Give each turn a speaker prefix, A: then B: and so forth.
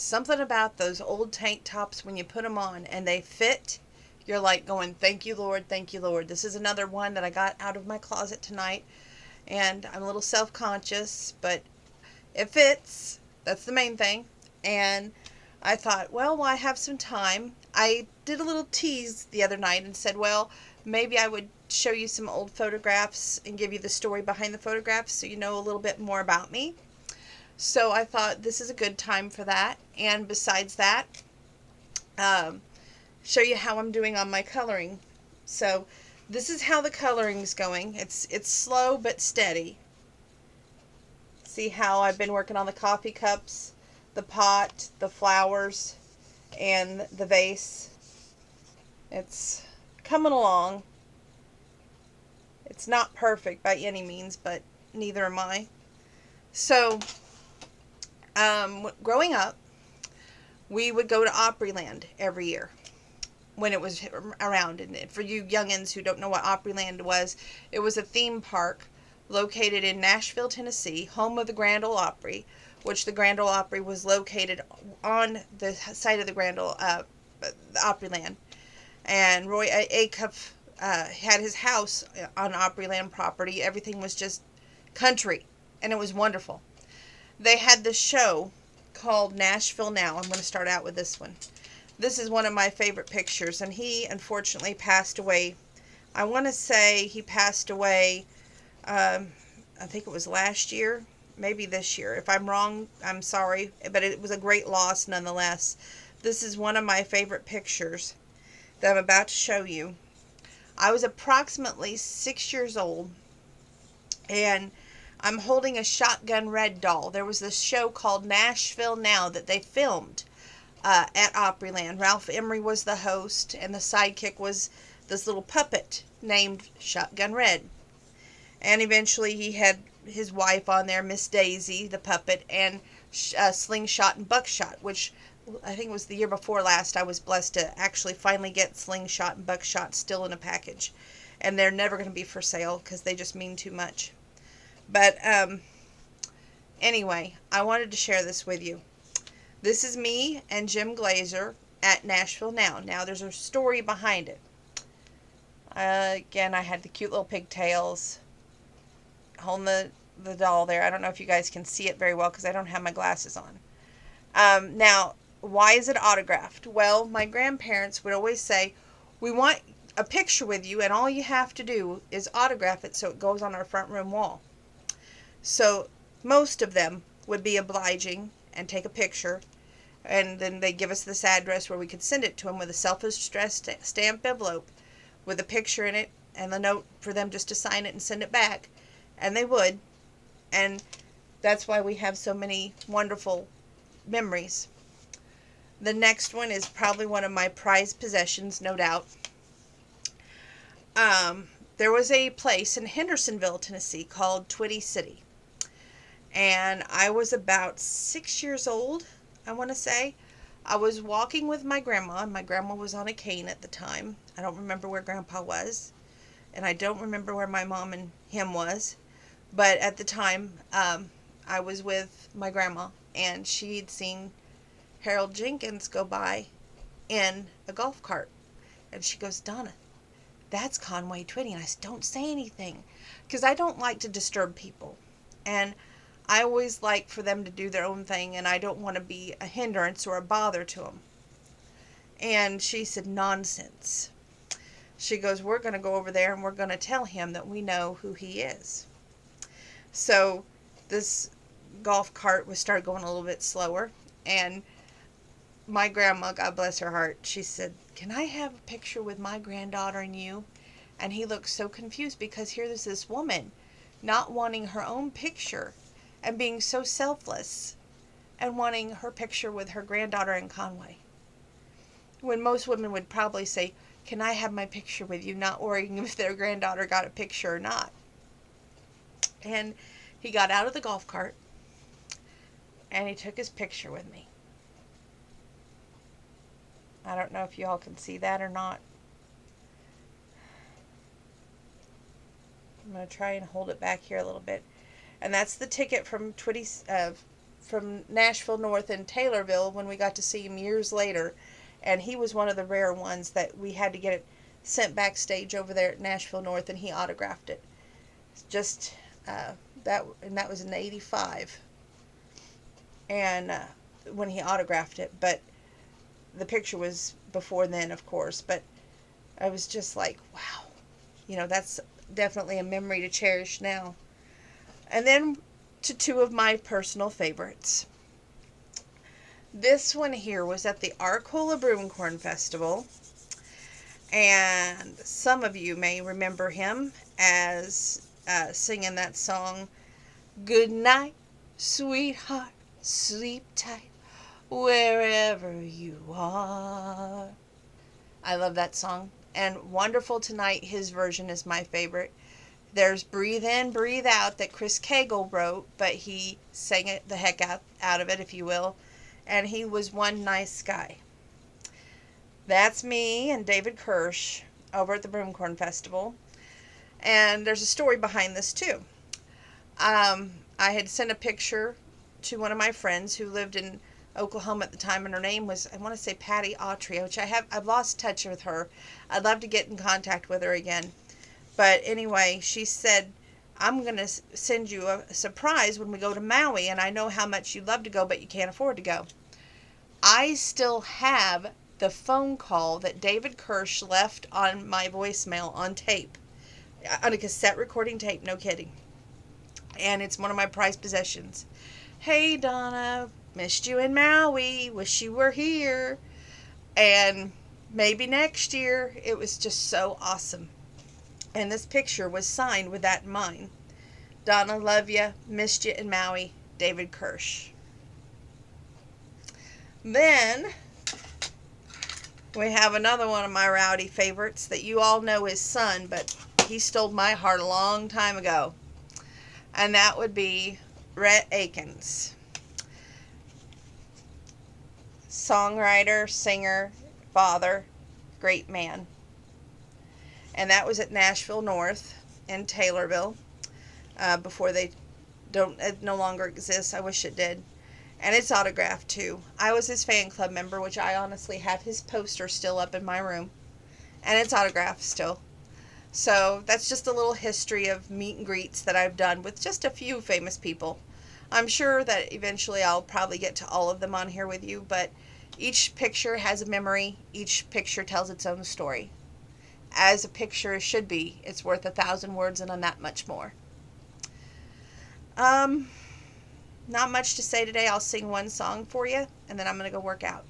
A: Something about those old tank tops when you put them on and they fit, you're like going, thank you, Lord, thank you, Lord. This is another one that I got out of my closet tonight, and I'm a little self-conscious, but it fits. That's the main thing. And I thought, well, while I have some time, I did a little tease the other night and said, well, maybe I would show you some old photographs and give you the story behind the photographs so you know a little bit more about me. So I thought this is a good time for that. And besides that, um, show you how I'm doing on my coloring. So this is how the coloring's going. It's slow but steady. See how I've been working on the coffee cups, the pot, the flowers, and the vase. It's coming along. It's not perfect by any means, but neither am I. So, growing up, we would go to Opryland every year when it was around. And for you youngins who don't know what Opryland was, it was a theme park located in Nashville, Tennessee, home of the Grand Ole Opry, which the Grand Ole Opry was located on the site of the Opryland. And Roy Acuff had his house on Opryland property. Everything was just country, and it was wonderful. They had this show called Nashville Now. I'm going to start out with this one. This is one of my favorite pictures, and he unfortunately passed away. I want to say he passed away, I think it was last year, maybe this year. If I'm wrong, I'm sorry, but it was a great loss nonetheless. This is one of my favorite pictures that I'm about to show you. I was approximately 6 years old, and I'm holding a Shotgun Red doll. There was this show called Nashville Now that they filmed at Opryland. Ralph Emery was the host, and the sidekick was this little puppet named Shotgun Red. And eventually he had his wife on there, Miss Daisy, the puppet, and Slingshot and Buckshot, which I think it was the year before last I was blessed to actually finally get Slingshot and Buckshot still in a package. And they're never going to be for sale because they just mean too much. But anyway, I wanted to share this with you. This is me and Jim Glazer at Nashville Now. Now, there's a story behind it. Again, I had the cute little pigtails holding the doll there. I don't know if you guys can see it very well because I don't have my glasses on. Now, why is it autographed? Well, my grandparents would always say, we want a picture with you, and all you have to do is autograph it so it goes on our front room wall. So most of them would be obliging and take a picture, and then they give us this address where we could send it to them with a self-addressed stamped envelope with a picture in it and the note for them just to sign it and send it back. And they would, and that's why we have so many wonderful memories. The next one is probably one of my prized possessions, no doubt. There was a place in Hendersonville, Tennessee called Twitty City. And I was about 6 years old, I want to say. I was walking with my grandma, and my grandma was on a cane at the time. I don't remember where Grandpa was, and I don't remember where my mom and him was. But at the time, I was with my grandma, and she'd seen Harold Jenkins go by in a golf cart. And she goes, Donna, that's Conway Twitty. And I said, don't say anything, because I don't like to disturb people. And I always like for them to do their own thing, and I don't want to be a hindrance or a bother to them. And she said, nonsense. She goes, we're going to go over there and we're going to tell him that we know who he is. So this golf cart started going a little bit slower, and my grandma, God bless her heart, she said, can I have a picture with my granddaughter and you? And he looked so confused because here was this woman not wanting her own picture and being so selfless and wanting her picture with her granddaughter and Conway. When most women would probably say, can I have my picture with you, not worrying if their granddaughter got a picture or not. And he got out of the golf cart and he took his picture with me. I don't know if you all can see that or not. I'm going to try and hold it back here a little bit. And that's the ticket from from Nashville North in Taylorville when we got to see him years later. And he was one of the rare ones that we had to get it sent backstage over there at Nashville North, and he autographed it. Just that was in '85, and when he autographed it. But the picture was before then, of course. But I was just like, wow, that's definitely a memory to cherish now. And then to two of my personal favorites. This one here was at the Arcola Broomcorn Festival, and some of you may remember him as singing that song, "Good night, sweetheart, sleep tight, wherever you are." I love that song. And Wonderful Tonight, his version, is my favorite. There's Breathe In, Breathe Out that Chris Cagle wrote, but he sang it the heck out of it, if you will. And he was one nice guy. That's me and David Kirsch over at the Broomcorn Festival. And there's a story behind this, too. I had sent a picture to one of my friends who lived in Oklahoma at the time, and her name was, I want to say, Patty Autry, which I've lost touch with her. I'd love to get in contact with her again. But anyway, she said, "I'm going to send you a surprise when we go to Maui, and I know how much you love to go, but you can't afford to go." I still have the phone call that David Kirsch left on my voicemail on tape, on a cassette recording tape, no kidding. And it's one of my prized possessions. "Hey, Donna, missed you in Maui, wish you were here, and maybe next year." It was just so awesome. And this picture was signed with that in mind. "Donna, love ya, missed you in Maui, David Kirsch." Then we have another one of my rowdy favorites that you all know his son, but he stole my heart a long time ago. And that would be Rhett Akins. Songwriter, singer, father, great man. And that was at Nashville North in Taylorville, before it no longer exists. I wish it did. And it's autographed too. I was his fan club member, which I honestly have his poster still up in my room. And it's autographed still. So that's just a little history of meet and greets that I've done with just a few famous people. I'm sure that eventually I'll probably get to all of them on here with you, but each picture has a memory. Each picture tells its own story. As a picture should be. It's worth 1,000 words and that much more. Not much to say today. I'll sing one song for you, and then I'm going to go work out.